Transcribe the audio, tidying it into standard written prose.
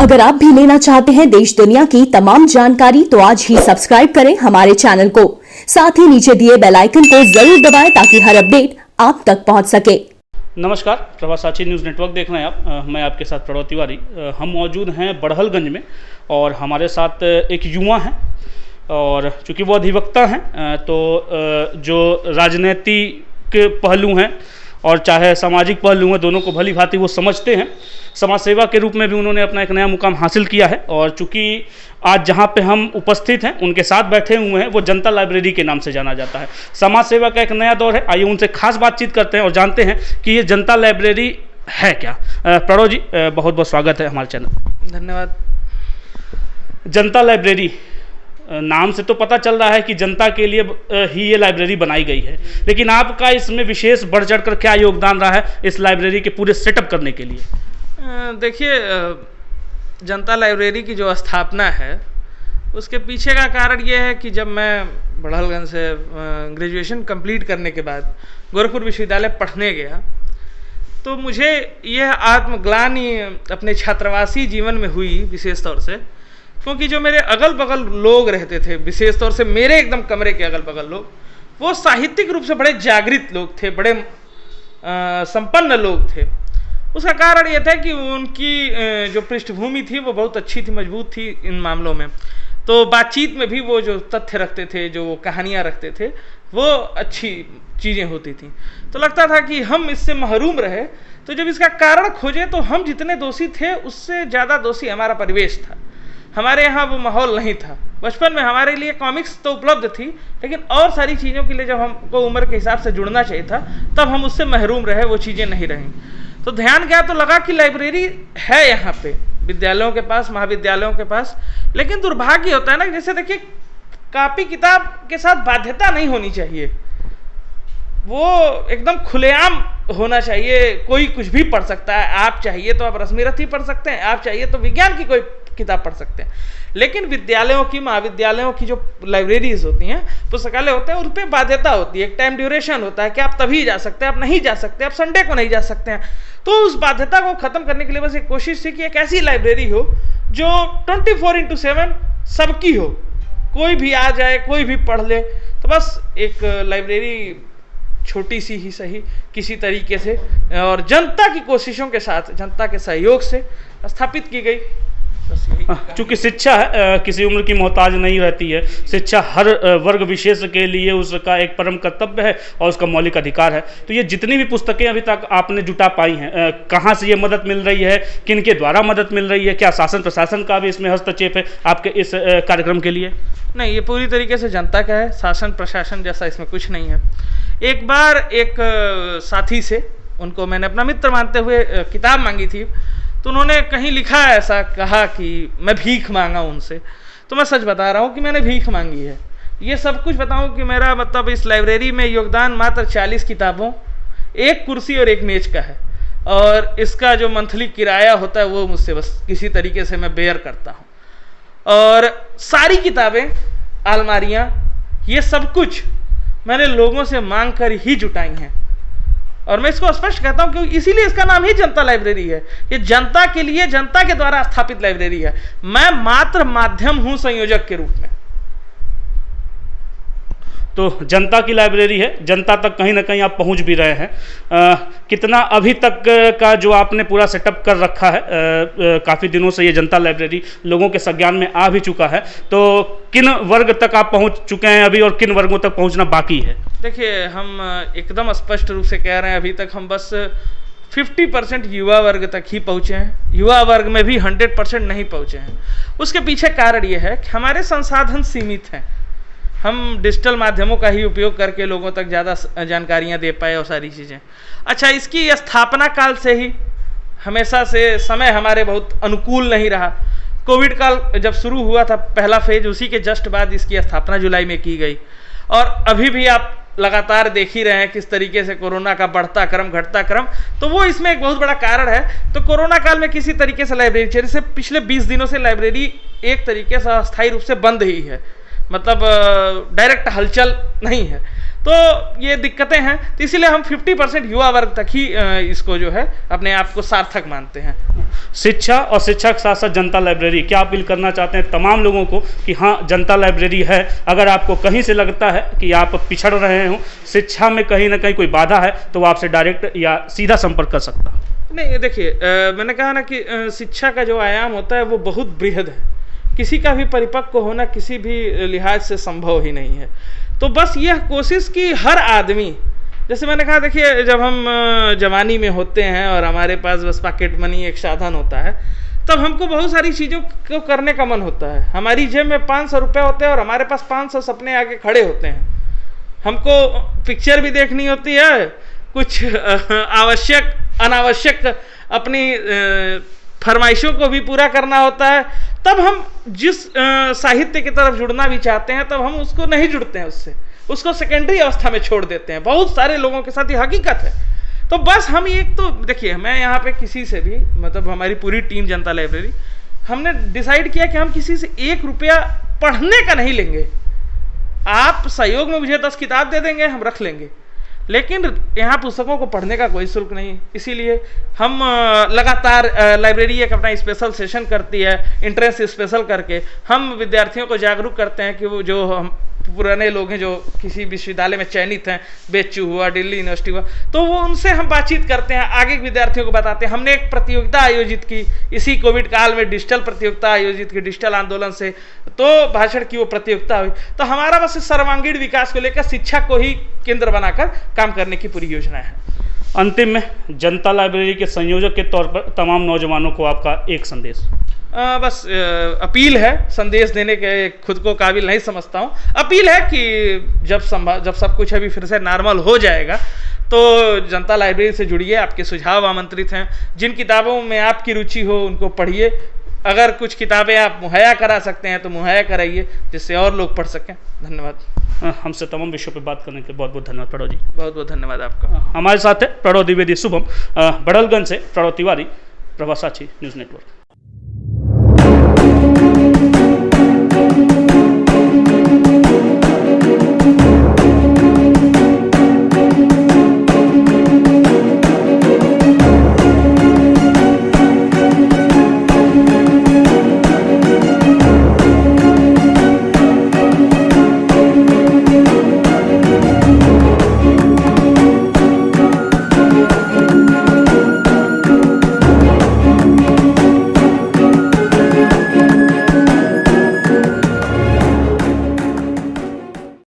अगर आप भी लेना चाहते हैं देश दुनिया की तमाम जानकारी तो आज ही सब्सक्राइब करें हमारे चैनल को। साथ ही नीचे दिए बेल आइकन को जरूर दबाएं ताकि हर अपडेट आप तक पहुंच सके। नमस्कार, प्रवास साक्षी न्यूज़ नेटवर्क देख रहे हैं आप। मैं आपके साथ प्रणव तिवारी। हम मौजूद हैं बड़हलगंज में और हमारे साथ एक युवा हैं और चूँकि वो अधिवक्ता हैं तो जो राजनीतिक पहलू हैं और चाहे सामाजिक पहलू हैं, दोनों को भली भांति वो समझते हैं। समाज सेवा के रूप में भी उन्होंने अपना एक नया मुकाम हासिल किया है और चूँकि आज जहाँ पे हम उपस्थित हैं उनके साथ बैठे हुए हैं, वो जनता लाइब्रेरी के नाम से जाना जाता है। समाज सेवा का एक नया दौर है। आइए उनसे खास बातचीत करते हैं और जानते हैं कि ये जनता लाइब्रेरी है क्या। प्रणव जी, बहुत बहुत स्वागत है हमारे चैनल। धन्यवाद। जनता लाइब्रेरी नाम से तो पता चल रहा है कि जनता के लिए ही ये लाइब्रेरी बनाई गई है, लेकिन आपका इसमें विशेष बढ़ चढ़ कर क्या योगदान रहा है इस लाइब्रेरी के पूरे सेटअप करने के लिए? देखिए, जनता लाइब्रेरी की जो स्थापना है उसके पीछे का कारण ये है कि जब मैं बड़हलगंज से ग्रेजुएशन कंप्लीट करने के बाद गोरखपुर विश्वविद्यालय पढ़ने गया तो मुझे यह आत्मग्लानि अपने छात्रावासी जीवन में हुई, विशेष तौर से क्योंकि जो मेरे अगल बगल लोग रहते थे, विशेष तौर से मेरे एकदम कमरे के अगल बगल लोग, वो साहित्यिक रूप से बड़े जागृत लोग थे, बड़े संपन्न लोग थे। उसका कारण ये था कि उनकी जो पृष्ठभूमि थी वो बहुत अच्छी थी, मजबूत थी इन मामलों में। तो बातचीत में भी वो जो तथ्य रखते थे, जो कहानियाँ रखते थे, वो अच्छी चीज़ें होती थी। तो लगता था कि हम इससे महरूम रहे। तो जब इसका कारण खोजे तो हम जितने दोषी थे उससे ज़्यादा दोषी हमारा परिवेश था। हमारे यहाँ वो माहौल नहीं था। बचपन में हमारे लिए कॉमिक्स तो उपलब्ध थी, लेकिन और सारी चीज़ों के लिए जब हमको उम्र के हिसाब से जुड़ना चाहिए था तब हम उससे महरूम रहे, वो चीज़ें नहीं रहीं। तो ध्यान गया तो लगा कि लाइब्रेरी है यहाँ पे, विद्यालयों के पास, महाविद्यालयों के पास, लेकिन दुर्भाग्य होता है ना, जैसे देखिए कॉपी किताब के साथ बाध्यता नहीं होनी चाहिए, वो एकदम खुलेआम होना चाहिए। कोई कुछ भी पढ़ सकता है। आप चाहिए तो आप रश्मि रथ ही पढ़ सकते हैं, आप चाहिए तो विज्ञान की कोई किताब पढ़ सकते हैं। लेकिन विद्यालयों की, महाविद्यालयों की जो लाइब्रेरीज होती हैं, पुस्तकालय होते हैं, उन पर बाध्यता होती है, एक टाइम ड्यूरेशन होता है कि आप तभी जा सकते हैं, आप नहीं जा सकते, आप संडे को नहीं जा सकते हैं। तो उस बाध्यता को खत्म करने के लिए बस एक कोशिश थी कि एक ऐसी लाइब्रेरी हो जो 24x7 सबकी हो, कोई भी आ जाए, कोई भी पढ़ ले। तो बस एक लाइब्रेरी छोटी सी ही सही किसी तरीके से और जनता की कोशिशों के साथ, जनता के सहयोग से स्थापित की गई। चूँकि शिक्षा है, किसी उम्र की मोहताज नहीं रहती है। शिक्षा हर वर्ग विशेष के लिए उसका एक परम कर्तव्य है और उसका मौलिक अधिकार है। तो ये जितनी भी पुस्तकें अभी तक आपने जुटा पाई हैं, कहाँ से ये मदद मिल रही है, किन के द्वारा मदद मिल रही है, क्या शासन प्रशासन का भी इसमें हस्तक्षेप है आपके इस कार्यक्रम के लिए? नहीं, ये पूरी तरीके से जनता का है। शासन प्रशासन जैसा इसमें कुछ नहीं है। एक बार एक साथी से, उनको मैंने अपना मित्र मानते हुए किताब मांगी थी, तो उन्होंने कहीं लिखा ऐसा, कहा कि मैं भीख मांगा उनसे। तो मैं सच बता रहा हूँ कि मैंने भीख मांगी है। ये सब कुछ बताऊँ कि मेरा मतलब इस लाइब्रेरी में योगदान मात्र 40 किताबों, एक कुर्सी और एक मेज का है और इसका जो मंथली किराया होता है वो मुझसे बस किसी तरीके से मैं बेयर करता हूँ। और सारी किताबें, अलमारियाँ, ये सब कुछ मैंने लोगों से मांग कर ही जुटाई हैं और मैं इसको स्पष्ट कहता हूं क्योंकि इसीलिए इसका नाम ही जनता लाइब्रेरी है। ये जनता के लिए, जनता के द्वारा स्थापित लाइब्रेरी है। मैं मात्र माध्यम हूं संयोजक के रूप में। तो जनता की लाइब्रेरी है, जनता तक कहीं ना कहीं आप पहुंच भी रहे हैं। कितना अभी तक का जो आपने पूरा सेटअप कर रखा है, काफ़ी दिनों से ये जनता लाइब्रेरी लोगों के संज्ञान में आ भी चुका है, तो किन वर्ग तक आप पहुंच चुके हैं अभी और किन वर्गों तक पहुंचना बाकी है? देखिए, हम एकदम स्पष्ट रूप से कह रहे हैं, अभी तक हम बस 50% युवा वर्ग तक ही पहुँचे हैं। युवा वर्ग में भी 100% नहीं पहुँचे हैं। उसके पीछे कारण ये है कि हमारे संसाधन सीमित हैं। हम डिजिटल माध्यमों का ही उपयोग करके लोगों तक ज़्यादा जानकारियाँ दे पाए और सारी चीज़ें। अच्छा, इसकी स्थापना काल से ही हमेशा से समय हमारे बहुत अनुकूल नहीं रहा। कोविड काल जब शुरू हुआ था, पहला फेज, उसी के जस्ट बाद इसकी स्थापना जुलाई में की गई और अभी भी आप लगातार देख ही रहे हैं किस तरीके से कोरोना का बढ़ता क्रम, घटता क्रम। तो वो इसमें एक बहुत बड़ा कारण है। तो कोरोना काल में किसी तरीके से लाइब्रेरी, जैसे पिछले 20 दिनों से लाइब्रेरी एक तरीके से अस्थायी रूप से बंद ही है, मतलब डायरेक्ट हलचल नहीं है। तो ये दिक्कतें हैं, तो इसीलिए हम 50% युवा वर्ग तक ही इसको जो है अपने आप को सार्थक मानते हैं। शिक्षा और शिक्षा के साथ साथ जनता लाइब्रेरी, क्या अपील करना चाहते हैं तमाम लोगों को कि हाँ जनता लाइब्रेरी है, अगर आपको कहीं से लगता है कि आप पिछड़ रहे हो, शिक्षा में कहीं ना कहीं कोई बाधा है, तो वो आपसे डायरेक्ट या सीधा संपर्क कर सकता है? नहीं, देखिए मैंने कहा ना कि शिक्षा का जो आयाम होता है वो बहुत बृहद है, किसी का भी परिपक्व होना किसी भी लिहाज से संभव ही नहीं है। तो बस यह कोशिश कि हर आदमी, जैसे मैंने कहा, देखिए जब हम जवानी में होते हैं और हमारे पास बस पॉकेट मनी एक साधन होता है, तब हमको बहुत सारी चीज़ों को करने का मन होता है। हमारी जेब में 500 रुपये होते हैं और हमारे पास 500 सपने आके खड़े होते हैं। हमको पिक्चर भी देखनी होती है, कुछ आवश्यक अनावश्यक अपनी फरमाइशों को भी पूरा करना होता है। तब हम जिस साहित्य की तरफ जुड़ना भी चाहते हैं, तब हम उसको नहीं जुड़ते हैं, उसको सेकेंडरी अवस्था में छोड़ देते हैं। बहुत सारे लोगों के साथ ये हकीकत है। तो बस हम एक तो देखिए, मैं यहाँ पे किसी से भी, मतलब हमारी पूरी टीम जनता लाइब्रेरी, हमने डिसाइड किया कि हम किसी से 1 रुपया पढ़ने का नहीं लेंगे। आप सहयोग में मुझे 10 किताब दे देंगे, हम रख लेंगे, लेकिन यहाँ पुस्तकों को पढ़ने का कोई शुल्क नहीं। इसीलिए हम लगातार लाइब्रेरी एक अपना स्पेशल सेशन करती है, इंट्रेंस स्पेशल करके हम विद्यार्थियों को जागरूक करते हैं कि वो जो हम पुराने लोग हैं जो किसी विश्वविद्यालय में चयनित हैं, BHU हुआ, दिल्ली यूनिवर्सिटी हुआ, तो वो उनसे हम बातचीत करते हैं, आगे के विद्यार्थियों को बताते हैं। हमने एक प्रतियोगिता आयोजित की इसी कोविड काल में, डिजिटल प्रतियोगिता आयोजित की, डिजिटल आंदोलन से तो भाषण की वो प्रतियोगिता हुई। तो हमारा बस सर्वांगीण विकास को लेकर शिक्षा को ही केंद्र बनाकर काम करने की पूरी योजना है। अंतिम में जनता लाइब्रेरी के संयोजक के तौर पर तमाम नौजवानों को आपका एक संदेश? बस अपील है, संदेश देने के खुद को काबिल नहीं समझता हूँ। अपील है कि जब सब कुछ अभी फिर से नॉर्मल हो जाएगा, तो जनता लाइब्रेरी से जुड़िए, आपके सुझाव आमंत्रित हैं। जिन किताबों में आपकी रुचि हो उनको पढ़िए। अगर कुछ किताबें आप मुहैया करा सकते हैं तो मुहैया कराइए, जिससे और लोग पढ़ सकें। धन्यवाद। हमसे तमाम विषयों पर बात करने के बहुत बहुत धन्यवाद प्रणव जी। बहुत बहुत धन्यवाद आपका। हमारे साथ है प्रणव द्विवेदी शुभम, बड़हलगंज से प्रणव तिवारी, प्रभा साची न्यूज़ नेटवर्क।